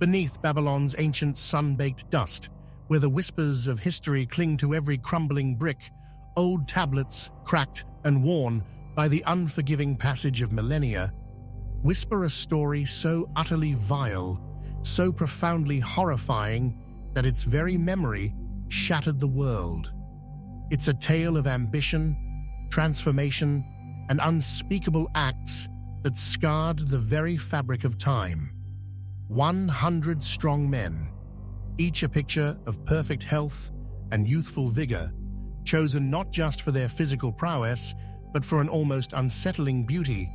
beneath Babylon's ancient sun-baked dust, where the whispers of history cling to every crumbling brick, old tablets, cracked and worn by the unforgiving passage of millennia, whisper a story so utterly vile, so profoundly horrifying that its very memory shattered the world. It's a tale of ambition, transformation, and unspeakable acts that scarred the very fabric of time. 100 strong men, each a picture of perfect health and youthful vigor, chosen not just for their physical prowess, but for an almost unsettling beauty,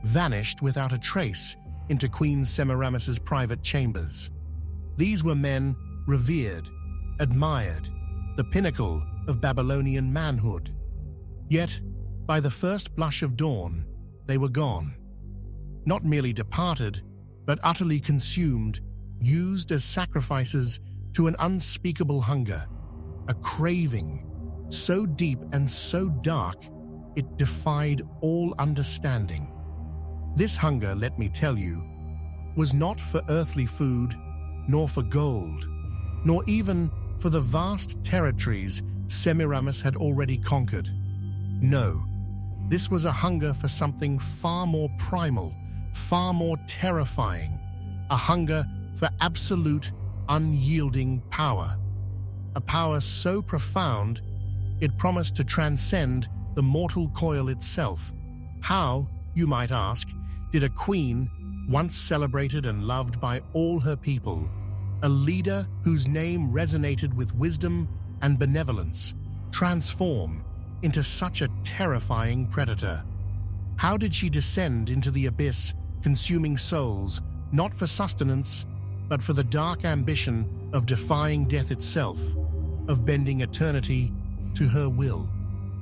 vanished without a trace into Queen Semiramis's private chambers. These were men revered, admired, the pinnacle of Babylonian manhood. Yet, by the first blush of dawn, they were gone. Not merely departed, but utterly consumed, used as sacrifices to an unspeakable hunger, a craving so deep and so dark it defied all understanding. This hunger, let me tell you, was not for earthly food, nor for gold, nor even for the vast territories Semiramis had already conquered. No, this was a hunger for something far more primal, far more terrifying, a hunger for absolute, unyielding power. A power so profound, it promised to transcend the mortal coil itself. How, you might ask, did a queen, once celebrated and loved by all her people, a leader whose name resonated with wisdom and benevolence, transform into such a terrifying predator? How did she descend into the abyss, consuming souls, not for sustenance, but for the dark ambition of defying death itself, of bending eternity to her will?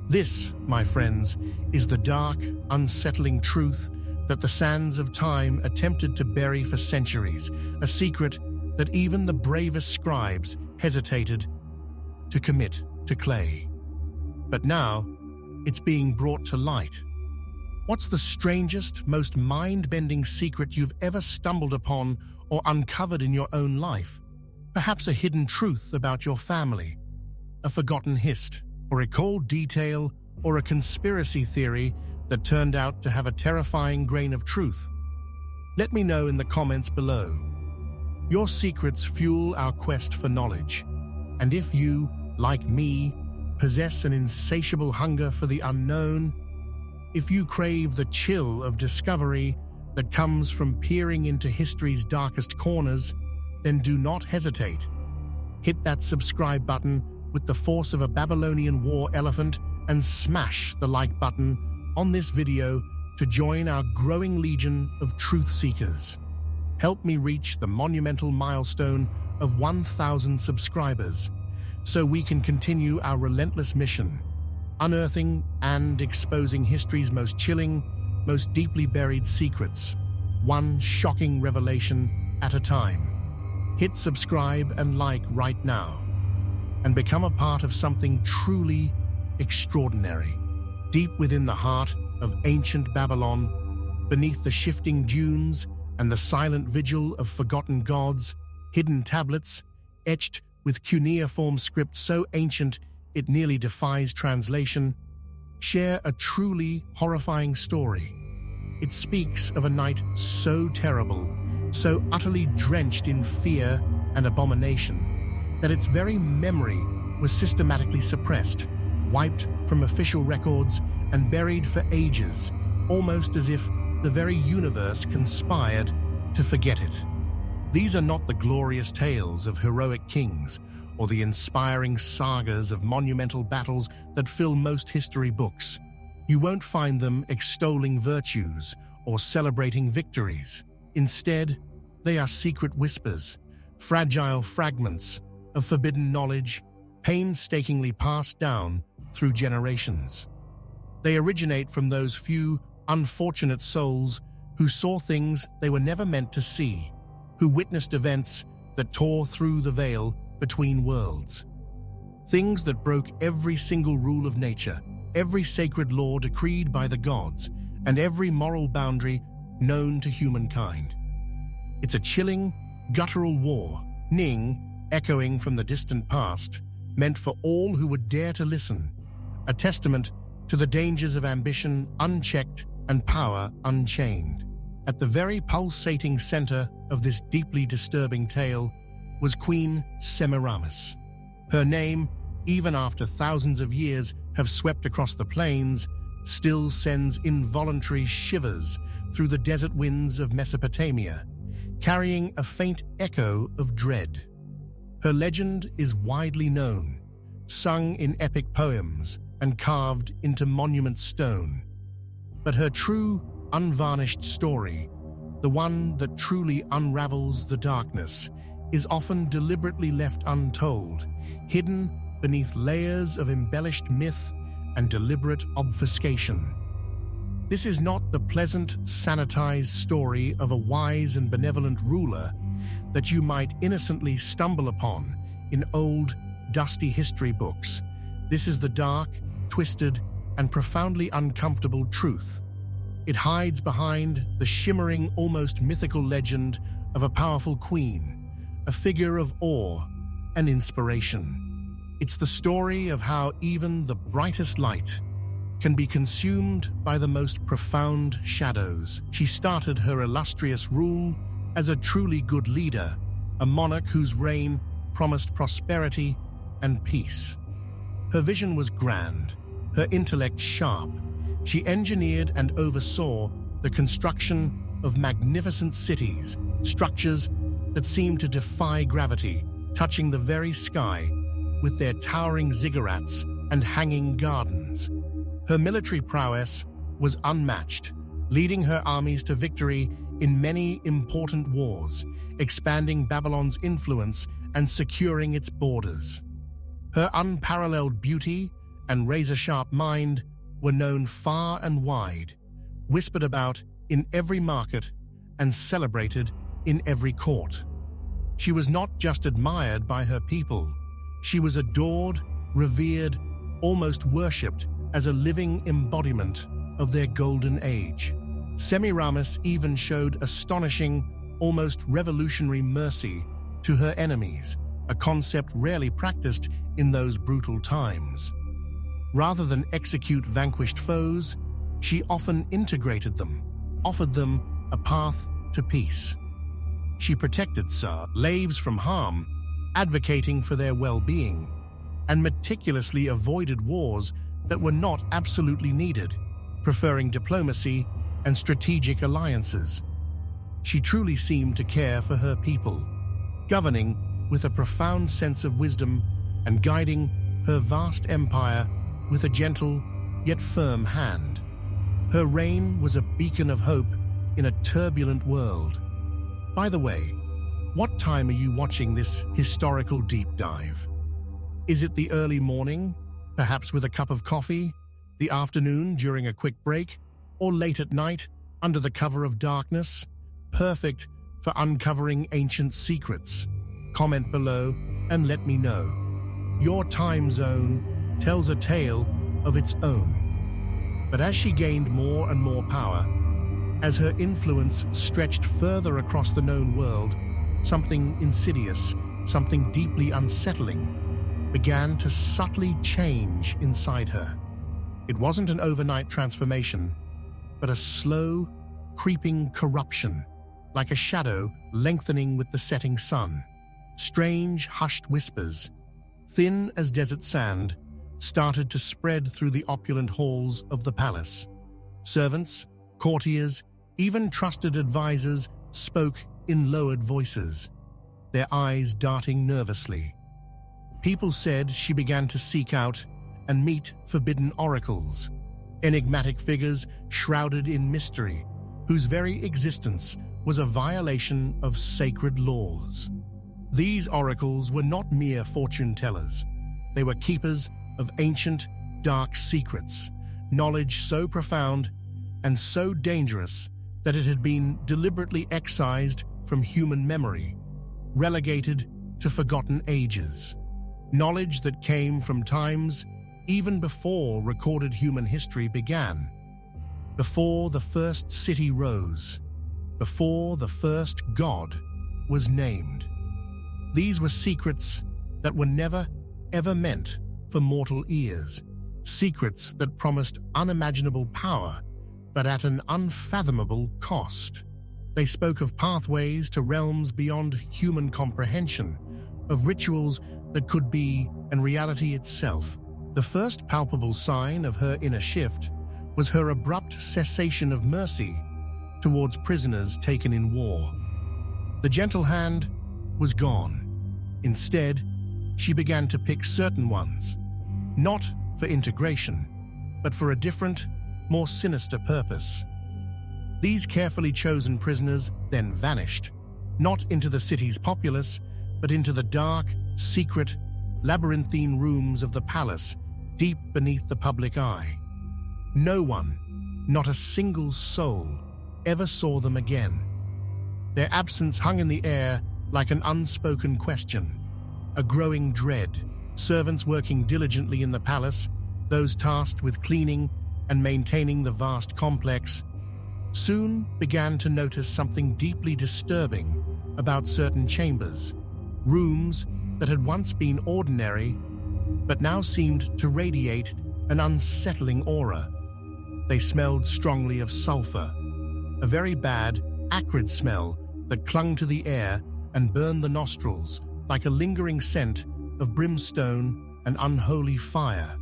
This, my friends, is the dark, unsettling truth that the sands of time attempted to bury for centuries, a secret that even the bravest scribes hesitated to commit to clay. But now, it's being brought to light. What's the strangest, most mind-bending secret you've ever stumbled upon or uncovered in your own life? Perhaps a hidden truth about your family, a forgotten hist, or a cold detail, or a conspiracy theory that turned out to have a terrifying grain of truth? Let me know in the comments below. Your secrets fuel our quest for knowledge, and if you, like me, possess an insatiable hunger for the unknown, if you crave the chill of discovery that comes from peering into history's darkest corners, then do not hesitate. Hit that subscribe button with the force of a Babylonian war elephant and smash the like button on this video to join our growing legion of truth seekers. Help me reach the monumental milestone of 1,000 subscribers so we can continue our relentless mission, unearthing and exposing history's most chilling, most deeply buried secrets, one shocking revelation at a time. Hit subscribe and like right now, and become a part of something truly extraordinary. Deep within the heart of ancient Babylon, beneath the shifting dunes and the silent vigil of forgotten gods, hidden tablets, etched with cuneiform script so ancient it nearly defies translation, share a truly horrifying story. It speaks of a night so terrible, so utterly drenched in fear and abomination, that its very memory was systematically suppressed, wiped from official records and buried for ages, almost as if the very universe conspired to forget it. These are not the glorious tales of heroic kings or the inspiring sagas of monumental battles that fill most history books. You won't find them extolling virtues or celebrating victories. Instead, they are secret whispers, fragile fragments of forbidden knowledge, painstakingly passed down through generations. They originate from those few unfortunate souls who saw things they were never meant to see, who witnessed events that tore through the veil between worlds. Things that broke every single rule of nature, every sacred law decreed by the gods, and every moral boundary known to humankind. It's a chilling, guttural war, Ning, echoing from the distant past, meant for all who would dare to listen, a testament to the dangers of ambition unchecked and power unchained. At the very pulsating center of this deeply disturbing tale was Queen Semiramis. Her name, even after thousands of years have swept across the plains, still sends involuntary shivers through the desert winds of Mesopotamia, carrying a faint echo of dread. Her legend is widely known, sung in epic poems and carved into monument stone. But her true, unvarnished story, the one that truly unravels the darkness, is often deliberately left untold, hidden beneath layers of embellished myth and deliberate obfuscation. This is not the pleasant, sanitized story of a wise and benevolent ruler that you might innocently stumble upon in old, dusty history books. This is the dark, twisted, and profoundly uncomfortable truth. It hides behind the shimmering, almost mythical legend of a powerful queen, a figure of awe and inspiration. It's the story of how even the brightest light can be consumed by the most profound shadows. She started her illustrious rule as a truly good leader, a monarch whose reign promised prosperity and peace. Her vision was grand, her intellect sharp. She engineered and oversaw the construction of magnificent cities, structures that seemed to defy gravity, touching the very sky with their towering ziggurats and hanging gardens. Her military prowess was unmatched, leading her armies to victory in many important wars, expanding Babylon's influence and securing its borders. Her unparalleled beauty and razor-sharp mind were known far and wide, whispered about in every market and celebrated in every court. She was not just admired by her people, she was adored, revered, almost worshipped as a living embodiment of their golden age. Semiramis even showed astonishing, almost revolutionary mercy to her enemies, a concept rarely practiced in those brutal times. Rather than execute vanquished foes, she often integrated them, offered them a path to peace. She protected slaves from harm, advocating for their well-being, and meticulously avoided wars that were not absolutely needed, preferring diplomacy and strategic alliances. She truly seemed to care for her people, governing with a profound sense of wisdom and guiding her vast empire with a gentle yet firm hand. Her reign was a beacon of hope in a turbulent world. By the way, what time are you watching this historical deep dive? Is it the early morning, perhaps with a cup of coffee, the afternoon during a quick break, or late at night under the cover of darkness? Perfect for uncovering ancient secrets. Comment below and let me know. Your time zone tells a tale of its own. But as she gained more and more power, as her influence stretched further across the known world, something insidious, something deeply unsettling, began to subtly change inside her. It wasn't an overnight transformation, but a slow, creeping corruption, like a shadow lengthening with the setting sun. Strange, hushed whispers, thin as desert sand, started to spread through the opulent halls of the palace. Servants, courtiers, even trusted advisors spoke in lowered voices, their eyes darting nervously. People said she began to seek out and meet forbidden oracles, enigmatic figures shrouded in mystery, whose very existence was a violation of sacred laws. These oracles were not mere fortune-tellers. They were keepers of ancient, dark secrets, knowledge so profound and so dangerous that it had been deliberately excised from human memory, relegated to forgotten ages. Knowledge that came from times even before recorded human history began, before the first city rose, before the first god was named. These were secrets that were never, ever meant for mortal ears. Secrets that promised unimaginable power, but at an unfathomable cost. They spoke of pathways to realms beyond human comprehension, of rituals that could be and reality itself. The first palpable sign of her inner shift was her abrupt cessation of mercy towards prisoners taken in war. The gentle hand was gone. Instead, she began to pick certain ones, not for integration, but for a different, more sinister purpose. These carefully chosen prisoners then vanished, not into the city's populace, but into the dark, secret, labyrinthine rooms of the palace, deep beneath the public eye. No one, not a single soul, ever saw them again. Their absence hung in the air like an unspoken question, a growing dread. Servants working diligently in the palace, those tasked with cleaning and maintaining the vast complex, soon began to notice something deeply disturbing about certain chambers, rooms that had once been ordinary, but now seemed to radiate an unsettling aura. They smelled strongly of sulfur, a very bad, acrid smell that clung to the air and burned the nostrils like a lingering scent of brimstone and unholy fire.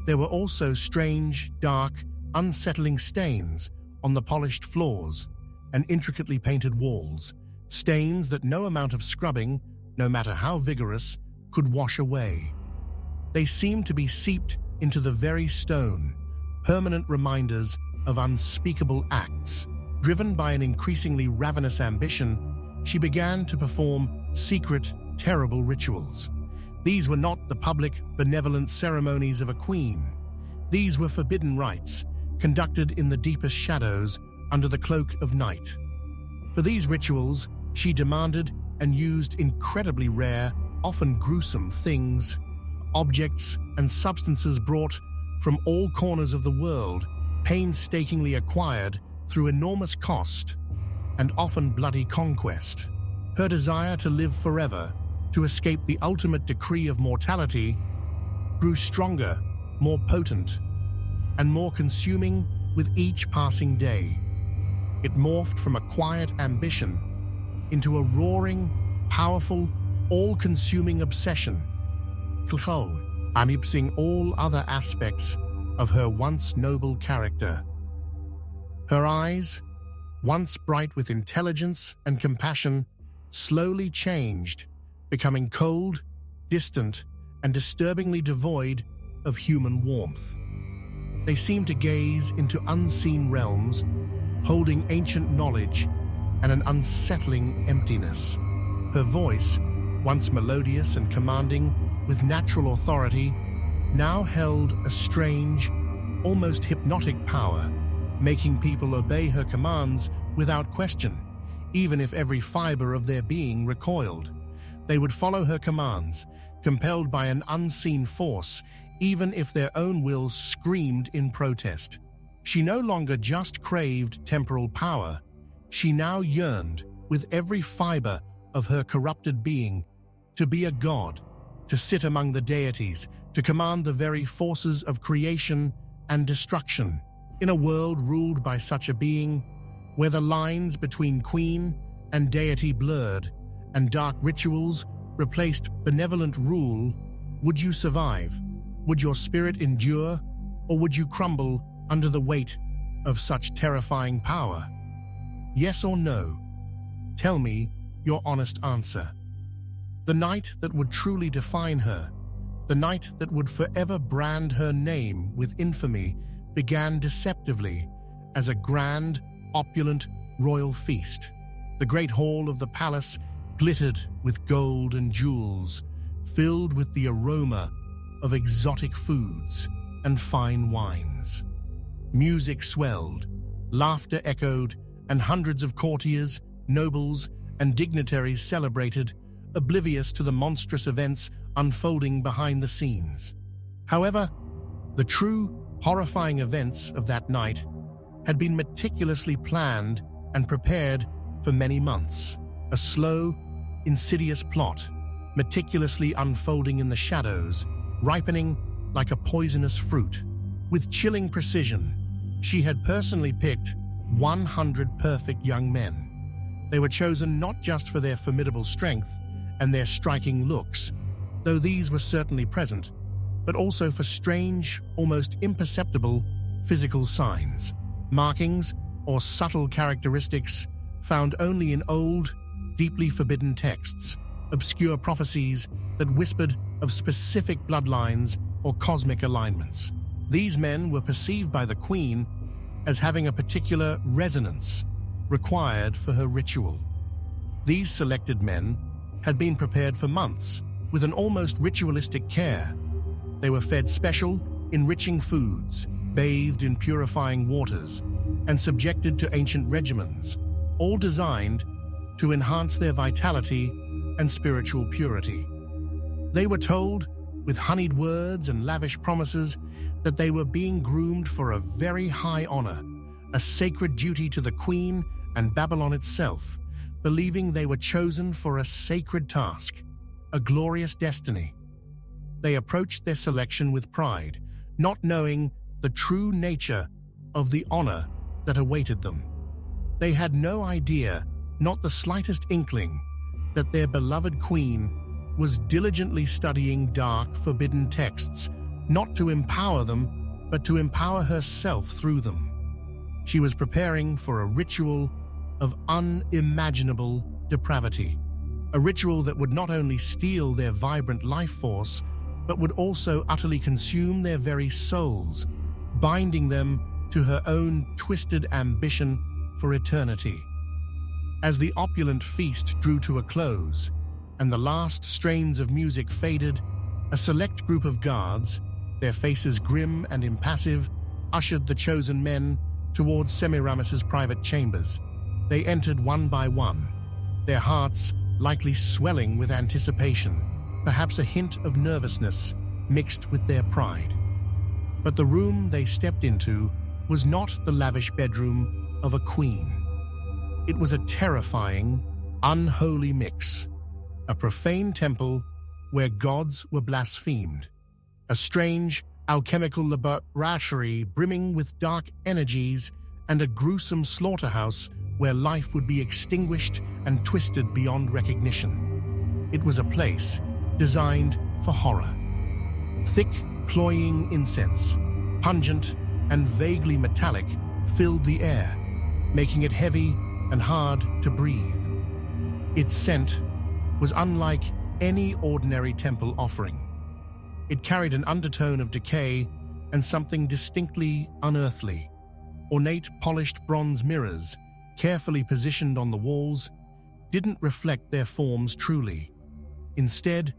There were also strange, dark, unsettling stains on the polished floors and intricately painted walls, stains that no amount of scrubbing, no matter how vigorous, could wash away. They seemed to be seeped into the very stone, permanent reminders of unspeakable acts. Driven by an increasingly ravenous ambition, she began to perform secret, terrible rituals. These were not the public, benevolent ceremonies of a queen. These were forbidden rites, conducted in the deepest shadows under the cloak of night. For these rituals, she demanded and used incredibly rare, often gruesome things, objects and substances brought from all corners of the world, painstakingly acquired through enormous cost and often bloody conquest. Her desire to live forever, to escape the ultimate decree of mortality, grew stronger, more potent, and more consuming with each passing day. It morphed from a quiet ambition into a roaring, powerful, all-consuming obsession, eclipsing all other aspects of her once noble character. Her eyes, once bright with intelligence and compassion, slowly changed, becoming cold, distant, and disturbingly devoid of human warmth. They seemed to gaze into unseen realms, holding ancient knowledge and an unsettling emptiness. Her voice, once melodious and commanding with natural authority, now held a strange, almost hypnotic power, making people obey her commands without question, even if every fiber of their being recoiled. They would follow her commands, compelled by an unseen force, even if their own wills screamed in protest. She no longer just craved temporal power. She now yearned, with every fiber of her corrupted being, to be a god, to sit among the deities, to command the very forces of creation and destruction. In a world ruled by such a being, where the lines between queen and deity blurred, and dark rituals replaced benevolent rule, would you survive? Would your spirit endure, or would you crumble under the weight of such terrifying power? Yes or no? Tell me your honest answer. The night that would truly define her, the night that would forever brand her name with infamy, began deceptively as a grand, opulent, royal feast. The great hall of the palace glittered with gold and jewels, filled with the aroma of exotic foods and fine wines. Music swelled, laughter echoed, and hundreds of courtiers, nobles, and dignitaries celebrated, oblivious to the monstrous events unfolding behind the scenes. However, the true, horrifying events of that night had been meticulously planned and prepared for many months. a slow, insidious plot, meticulously unfolding in the shadows, ripening like a poisonous fruit. With chilling precision, she had personally picked 100 perfect young men. They were chosen not just for their formidable strength and their striking looks, though these were certainly present, but also for strange, almost imperceptible physical signs, markings, or subtle characteristics found only in old, deeply forbidden texts, obscure prophecies that whispered of specific bloodlines or cosmic alignments. These men were perceived by the Queen as having a particular resonance required for her ritual. These selected men had been prepared for months with an almost ritualistic care. They were fed special, enriching foods, bathed in purifying waters, and subjected to ancient regimens, all designed to enhance their vitality and spiritual purity. They were told, with honeyed words and lavish promises, that they were being groomed for a very high honor, a sacred duty to the Queen and Babylon itself, believing they were chosen for a sacred task, a glorious destiny. They approached their selection with pride, not knowing the true nature of the honor that awaited them. They had no idea, not the slightest inkling, that their beloved Queen was diligently studying dark, forbidden texts, not to empower them, but to empower herself through them. She was preparing for a ritual of unimaginable depravity, a ritual that would not only steal their vibrant life force, but would also utterly consume their very souls, binding them to her own twisted ambition for eternity. As the opulent feast drew to a close, and the last strains of music faded, a select group of guards, their faces grim and impassive, ushered the chosen men towards Semiramis's private chambers. They entered one by one, their hearts likely swelling with anticipation, perhaps a hint of nervousness mixed with their pride. But the room they stepped into was not the lavish bedroom of a queen. It was a terrifying, unholy mix, a profane temple where gods were blasphemed, a strange, alchemical laboratory brimming with dark energies, and a gruesome slaughterhouse where life would be extinguished and twisted beyond recognition. It was a place designed for horror. Thick, cloying incense, pungent and vaguely metallic, filled the air, making it heavy and hard to breathe. Its scent was unlike any ordinary temple offering. It carried an undertone of decay and something distinctly unearthly. Ornate, polished bronze mirrors, carefully positioned on the walls, didn't reflect their forms truly. Instead,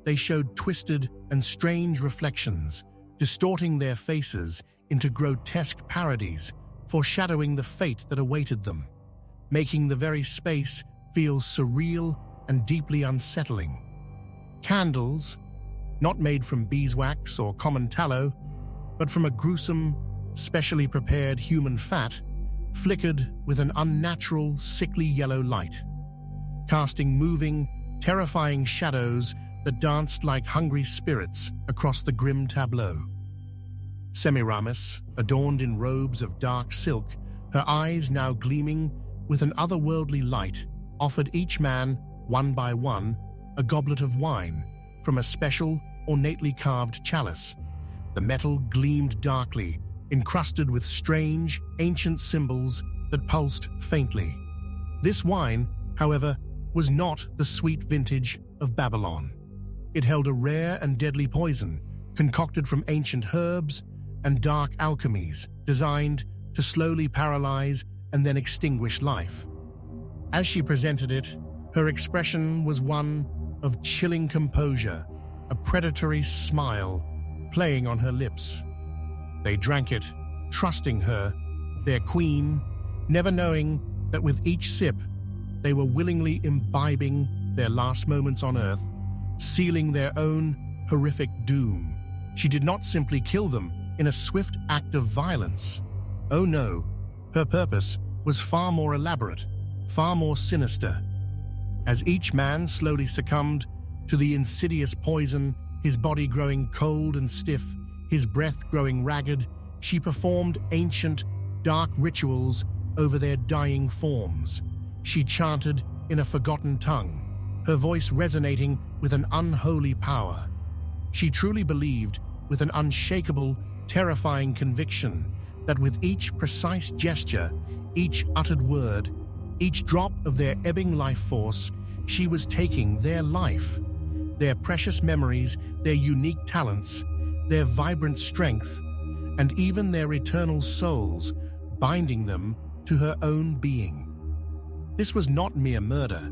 they showed twisted and strange reflections, distorting their faces into grotesque parodies, foreshadowing the fate that awaited them, making the very space feel surreal and deeply unsettling. Candles, not made from beeswax or common tallow, but from a gruesome, specially prepared human fat, flickered with an unnatural, sickly yellow light, casting moving, terrifying shadows that danced like hungry spirits across the grim tableau. Semiramis, adorned in robes of dark silk, her eyes now gleaming with an otherworldly light, offered each man, one by one, a goblet of wine from a special, ornately carved chalice. The metal gleamed darkly, encrusted with strange, ancient symbols that pulsed faintly. This wine, however, was not the sweet vintage of Babylon. It held a rare and deadly poison, concocted from ancient herbs and dark alchemies, designed to slowly paralyze and then extinguish life. As she presented it, her expression was one of chilling composure, a predatory smile playing on her lips. They drank it, trusting her, their queen, never knowing that with each sip, they were willingly imbibing their last moments on earth, sealing their own horrific doom. She did not simply kill them in a swift act of violence. Oh no, her purpose was far more elaborate, far more sinister. As each man slowly succumbed to the insidious poison, his body growing cold and stiff, his breath growing ragged, she performed ancient, dark rituals over their dying forms. She chanted in a forgotten tongue, her voice resonating with an unholy power. She truly believed, with an unshakable, terrifying conviction, that with each precise gesture, each uttered word, each drop of their ebbing life force, she was taking their life, their precious memories, their unique talents, their vibrant strength, and even their eternal souls, binding them to her own being. This was not mere murder.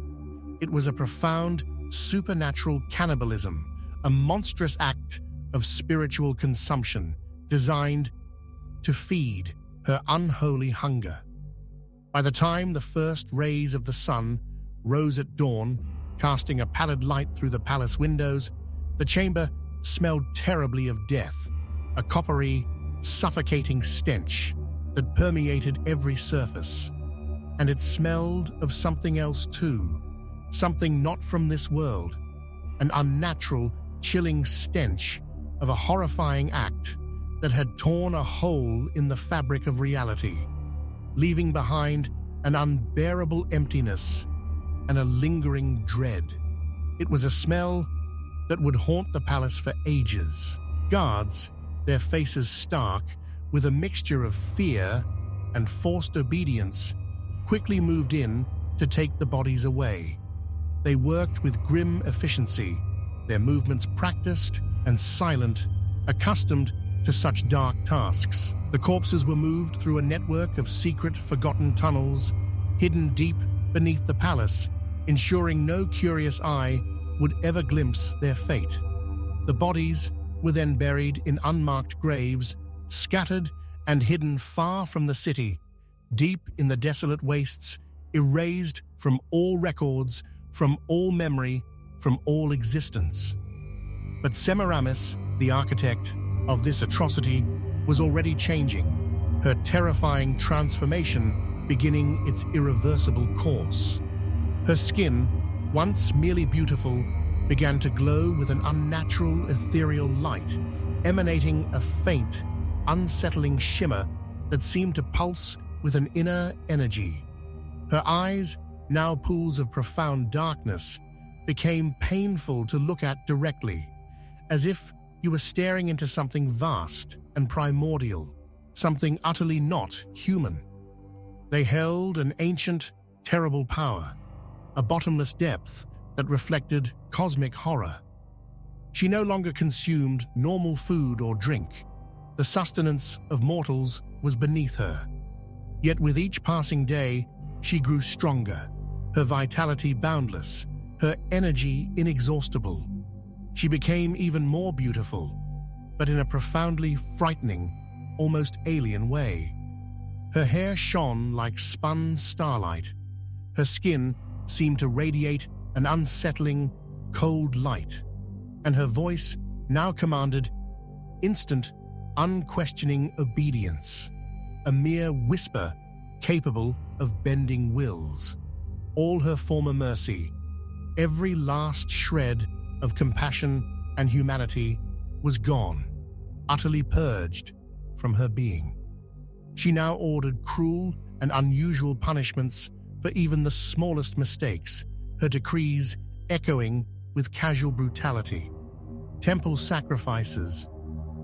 It was a profound, supernatural cannibalism, a monstrous act of spiritual consumption designed to feed her unholy hunger. By the time the first rays of the sun rose at dawn, casting a pallid light through the palace windows, the chamber smelled terribly of death, a coppery, suffocating stench that permeated every surface. And it smelled of something else too, something not from this world, an unnatural, chilling stench of a horrifying act that had torn a hole in the fabric of reality, leaving behind an unbearable emptiness and a lingering dread. It was a smell that would haunt the palace for ages. Guards, their faces stark with a mixture of fear and forced obedience, quickly moved in to take the bodies away. They worked with grim efficiency, their movements practiced and silent, accustomed to such dark tasks. The corpses were moved through a network of secret, forgotten tunnels, hidden deep beneath the palace, ensuring no curious eye would ever glimpse their fate. The bodies were then buried in unmarked graves, scattered and hidden far from the city, deep in the desolate wastes, erased from all records, from all memory, from all existence. But Semiramis, the architect of this atrocity, was already changing, her terrifying transformation beginning its irreversible course. Her skin, once merely beautiful, began to glow with an unnatural, ethereal light, emanating a faint, unsettling shimmer that seemed to pulse with an inner energy. Her eyes, now pools of profound darkness, became painful to look at directly, as if you were staring into something vast and primordial, something utterly not human. They held an ancient, terrible power, a bottomless depth that reflected cosmic horror. She no longer consumed normal food or drink. The sustenance of mortals was beneath her. Yet with each passing day, she grew stronger, her vitality boundless, her energy inexhaustible. She became even more beautiful, but in a profoundly frightening, almost alien way. Her hair shone like spun starlight. Her skin seemed to radiate an unsettling, cold light, and her voice now commanded instant, unquestioning obedience, a mere whisper capable of bending wills. All her former mercy, every last shred of compassion and humanity was gone, utterly purged from her being. She now ordered cruel and unusual punishments for even the smallest mistakes, her decrees echoing with casual brutality. Temple sacrifices,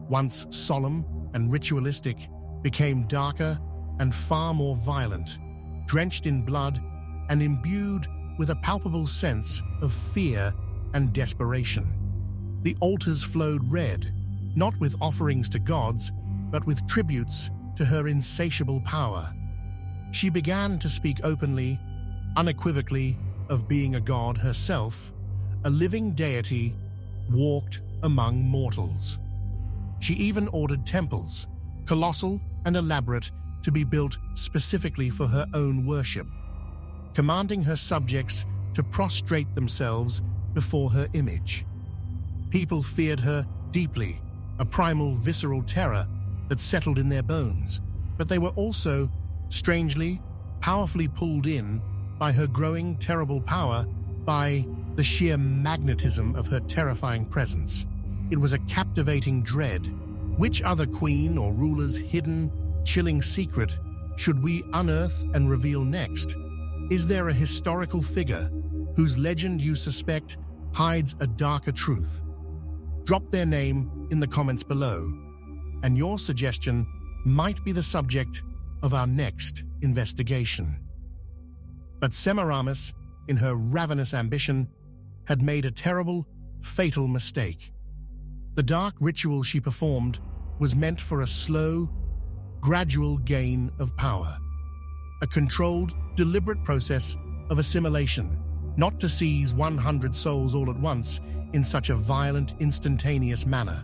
once solemn and ritualistic, became darker and far more violent, drenched in blood and imbued with a palpable sense of fear and desperation. The altars flowed red, not with offerings to gods, but with tributes to her insatiable power. She began to speak openly, unequivocally, of being a god herself, a living deity walked among mortals. She even ordered temples, colossal and elaborate, to be built specifically for her own worship, commanding her subjects to prostrate themselves before her image. People feared her deeply, a primal, visceral terror that settled in their bones, but they were also, strangely, powerfully pulled in by her growing, terrible power by the sheer magnetism of her terrifying presence. It was a captivating dread. Which other queen or ruler's hidden, chilling secret should we unearth and reveal next? Is there a historical figure whose legend you suspect hides a darker truth? Drop their name in the comments below, and your suggestion might be the subject of our next investigation. But Semiramis, in her ravenous ambition, had made a terrible, fatal mistake. The dark ritual she performed was meant for a slow, gradual gain of power, a controlled, deliberate process of assimilation, not to seize 100 souls all at once in such a violent, instantaneous manner.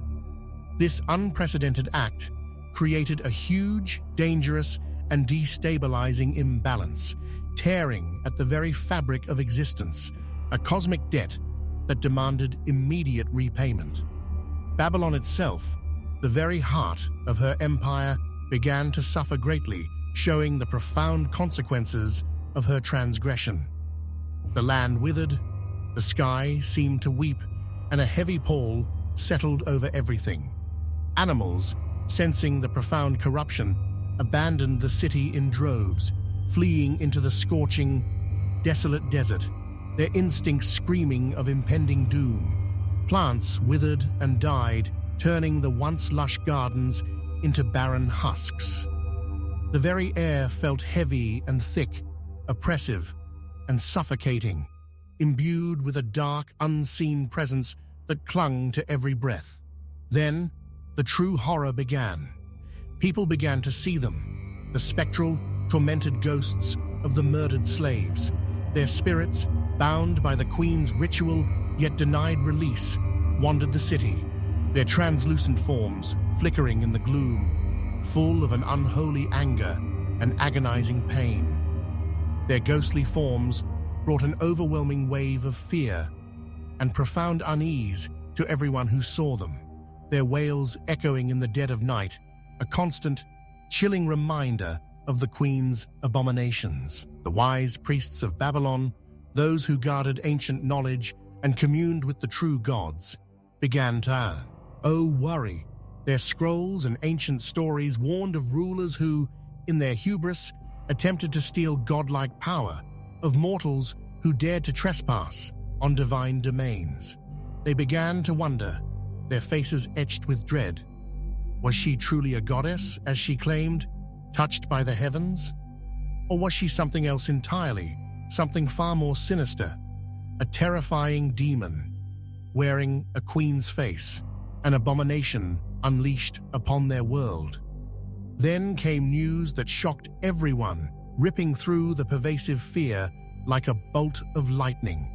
This unprecedented act created a huge, dangerous, and destabilizing imbalance, tearing at the very fabric of existence, a cosmic debt that demanded immediate repayment. Babylon itself, the very heart of her empire, began to suffer greatly, showing the profound consequences of her transgression. The land withered, the sky seemed to weep, and a heavy pall settled over everything. Animals, sensing the profound corruption, abandoned the city in droves, fleeing into the scorching, desolate desert, their instincts screaming of impending doom. Plants withered and died, turning the once lush gardens into barren husks. The very air felt heavy and thick, oppressive and suffocating, imbued with a dark, unseen presence that clung to every breath. Then, the true horror began. People began to see them, the spectral, tormented ghosts of the murdered slaves, their spirits, bound by the queen's ritual yet denied release, wandered the city, their translucent forms flickering in the gloom, full of an unholy anger and agonizing pain. Their ghostly forms brought an overwhelming wave of fear and profound unease to everyone who saw them, their wails echoing in the dead of night, a constant, chilling reminder of the queen's abominations. The wise priests of Babylon, those who guarded ancient knowledge and communed with the true gods, began to worry. Their scrolls and ancient stories warned of rulers who, in their hubris, attempted to steal godlike power, of mortals who dared to trespass on divine domains. They began to wonder, their faces etched with dread. Was she truly a goddess, as she claimed, touched by the heavens? Or was she something else entirely, something far more sinister, a terrifying demon, wearing a queen's face, an abomination unleashed upon their world? Then came news that shocked everyone, ripping through the pervasive fear like a bolt of lightning.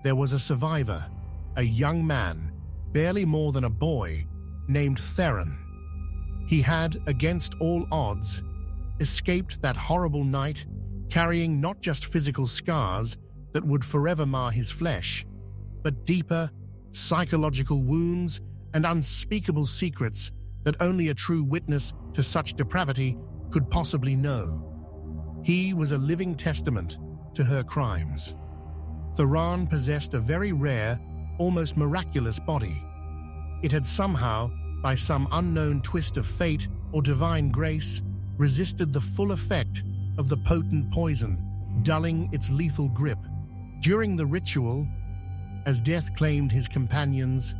There was a survivor, a young man, barely more than a boy, named Theron. He had, against all odds, escaped that horrible night, carrying not just physical scars that would forever mar his flesh, but deeper, psychological wounds and unspeakable secrets that only a true witness to such depravity could possibly know. He was a living testament to her crimes. Theron possessed a very rare, almost miraculous body. It had somehow, by some unknown twist of fate or divine grace, resisted the full effect of the potent poison, dulling its lethal grip. During the ritual, as death claimed his companions,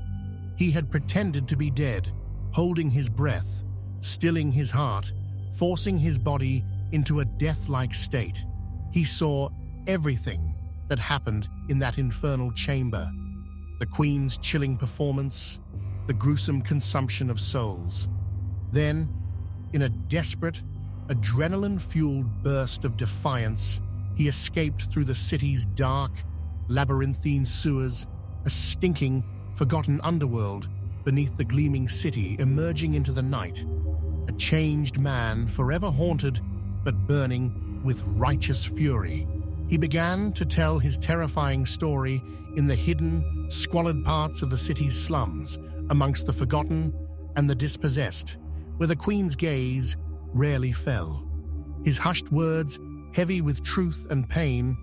he had pretended to be dead, holding his breath, stilling his heart, forcing his body into a death-like state. He saw everything that happened in that infernal chamber: the queen's chilling performance, the gruesome consumption of souls. Then, in a desperate, adrenaline-fueled burst of defiance, he escaped through the city's dark, labyrinthine sewers, a stinking, forgotten underworld beneath the gleaming city, emerging into the night, a changed man forever haunted but burning with righteous fury. He began to tell his terrifying story in the hidden, squalid parts of the city's slums, amongst the forgotten and the dispossessed, where the queen's gaze rarely fell. His hushed words, heavy with truth and pain,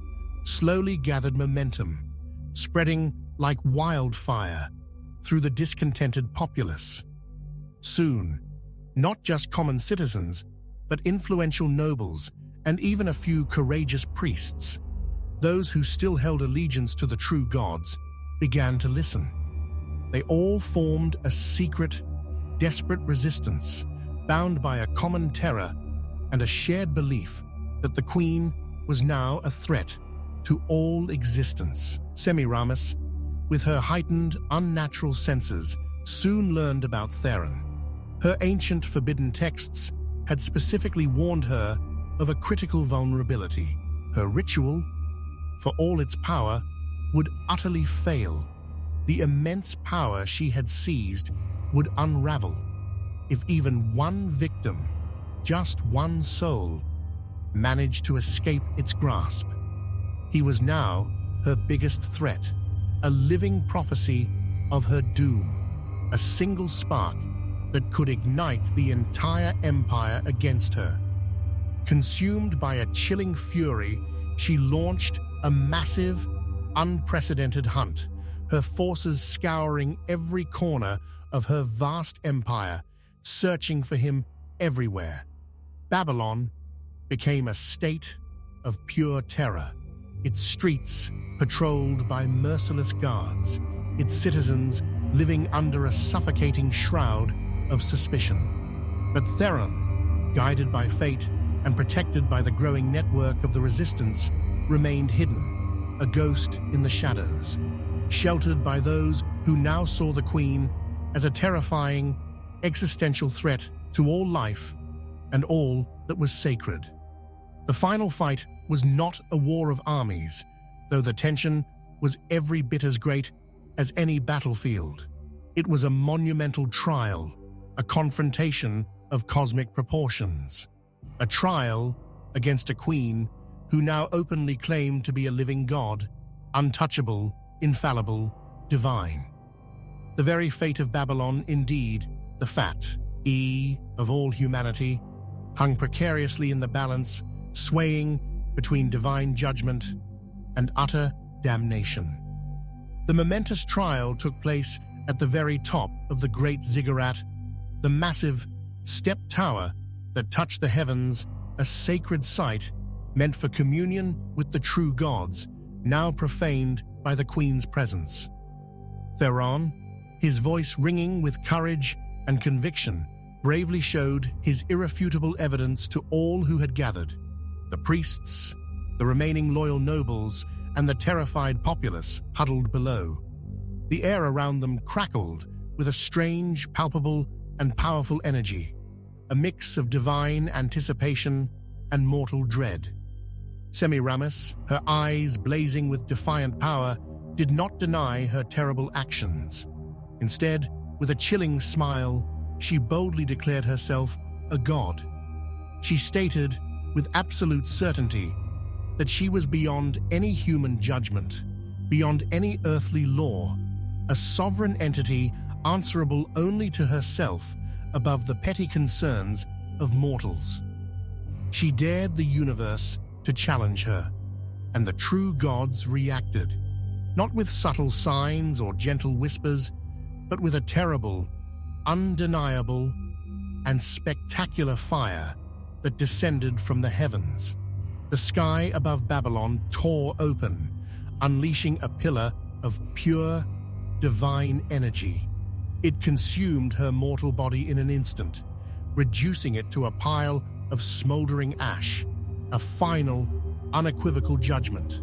slowly gathered momentum, spreading like wildfire through the discontented populace. Soon, not just common citizens, but influential nobles and even a few courageous priests, those who still held allegiance to the true gods, began to listen. They all formed a secret, desperate resistance, bound by a common terror and a shared belief that the queen was now a threat to all existence. Semiramis, with her heightened, unnatural senses, soon learned about Theron. Her ancient forbidden texts had specifically warned her of a critical vulnerability. Her ritual, for all its power, would utterly fail. The immense power she had seized would unravel if even one victim, just one soul, managed to escape its grasp. He was now her biggest threat, a living prophecy of her doom, a single spark that could ignite the entire empire against her. Consumed by a chilling fury, she launched a massive, unprecedented hunt, her forces scouring every corner of her vast empire, searching for him everywhere. Babylon became a state of pure terror, its streets patrolled by merciless guards, its citizens living under a suffocating shroud of suspicion. But Theron, guided by fate and protected by the growing network of the resistance, remained hidden, a ghost in the shadows, sheltered by those who now saw the Queen as a terrifying, existential threat to all life and all that was sacred. The final fight was not a war of armies, though the tension was every bit as great as any battlefield. It was a monumental trial, a confrontation of cosmic proportions, a trial against a queen who now openly claimed to be a living god, untouchable, infallible, divine. The very fate of Babylon, indeed, the fat of all humanity, hung precariously in the balance, swaying between divine judgment and utter damnation. The momentous trial took place at the very top of the Great Ziggurat, the massive step tower that touched the heavens, a sacred site meant for communion with the true gods, now profaned by the Queen's presence. Theron, his voice ringing with courage and conviction, bravely showed his irrefutable evidence to all who had gathered: the priests, the remaining loyal nobles, and the terrified populace huddled below. The air around them crackled with a strange, palpable, and powerful energy, a mix of divine anticipation and mortal dread. Semiramis, her eyes blazing with defiant power, did not deny her terrible actions. Instead, with a chilling smile, she boldly declared herself a god. She stated with absolute certainty that she was beyond any human judgment, beyond any earthly law, a sovereign entity answerable only to herself, above the petty concerns of mortals. She dared the universe to challenge her, and the true gods reacted, not with subtle signs or gentle whispers, but with a terrible, undeniable, and spectacular fire that descended from the heavens. The sky above Babylon tore open, unleashing a pillar of pure, divine energy. It consumed her mortal body in an instant, reducing it to a pile of smoldering ash, a final, unequivocal judgment.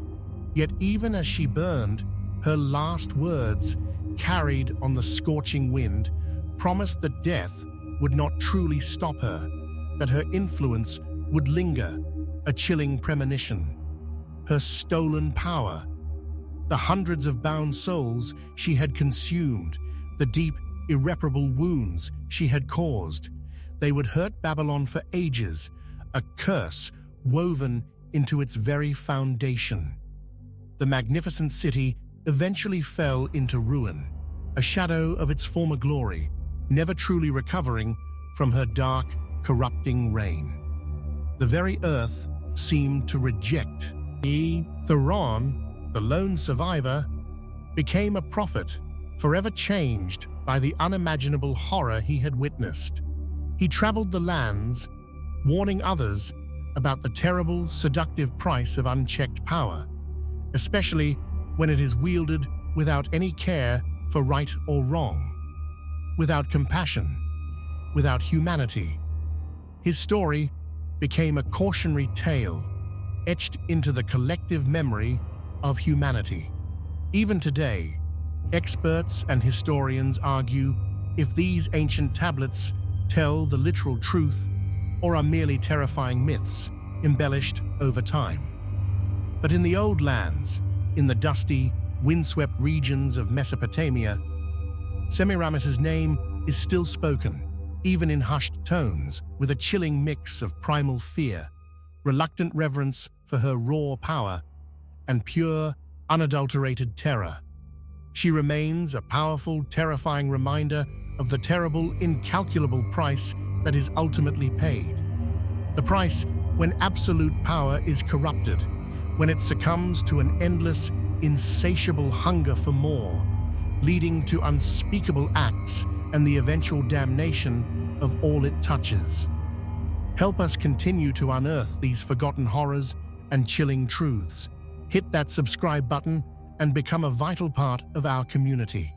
Yet even as she burned, her last words, carried on the scorching wind, promised that death would not truly stop her, that her influence would linger, a chilling premonition. Her stolen power, the hundreds of bound souls she had consumed, the deep, irreparable wounds she had caused, they would hurt Babylon for ages, a curse woven into its very foundation. The magnificent city eventually fell into ruin, a shadow of its former glory, never truly recovering from her dark, corrupting reign. The very earth seemed to reject Theron, the lone survivor, became a prophet, forever changed by the unimaginable horror he had witnessed. He traveled the lands, warning others about the terrible, seductive price of unchecked power, especially when it is wielded without any care for right or wrong, without compassion, without humanity. His story became a cautionary tale, etched into the collective memory of humanity. Even today, experts and historians argue if these ancient tablets tell the literal truth or are merely terrifying myths embellished over time. But in the old lands, in the dusty, windswept regions of Mesopotamia, Semiramis's name is still spoken, even in hushed tones, with a chilling mix of primal fear, reluctant reverence for her raw power, and pure, unadulterated terror. She remains a powerful, terrifying reminder of the terrible, incalculable price that is ultimately paid. The price when absolute power is corrupted, when it succumbs to an endless, insatiable hunger for more, leading to unspeakable acts and the eventual damnation of all it touches. Help us continue to unearth these forgotten horrors and chilling truths. Hit that subscribe button and become a vital part of our community.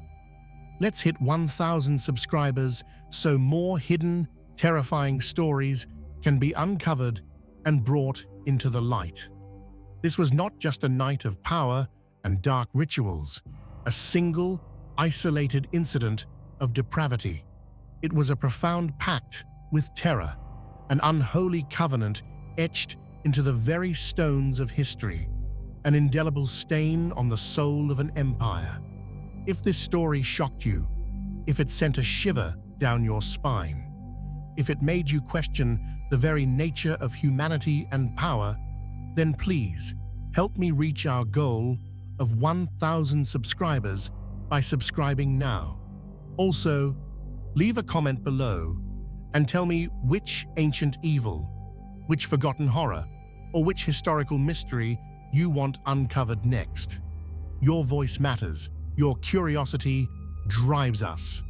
Let's hit 1,000 subscribers so more hidden, terrifying stories can be uncovered and brought into the light. This was not just a night of power and dark rituals, a single, isolated incident of depravity. It was a profound pact with terror, an unholy covenant etched into the very stones of history, an indelible stain on the soul of an empire. If this story shocked you, if it sent a shiver down your spine, if it made you question the very nature of humanity and power, then please help me reach our goal of 1,000 subscribers by subscribing now. Also, leave a comment below and tell me which ancient evil, which forgotten horror, or which historical mystery you want uncovered next. Your voice matters. Your curiosity drives us.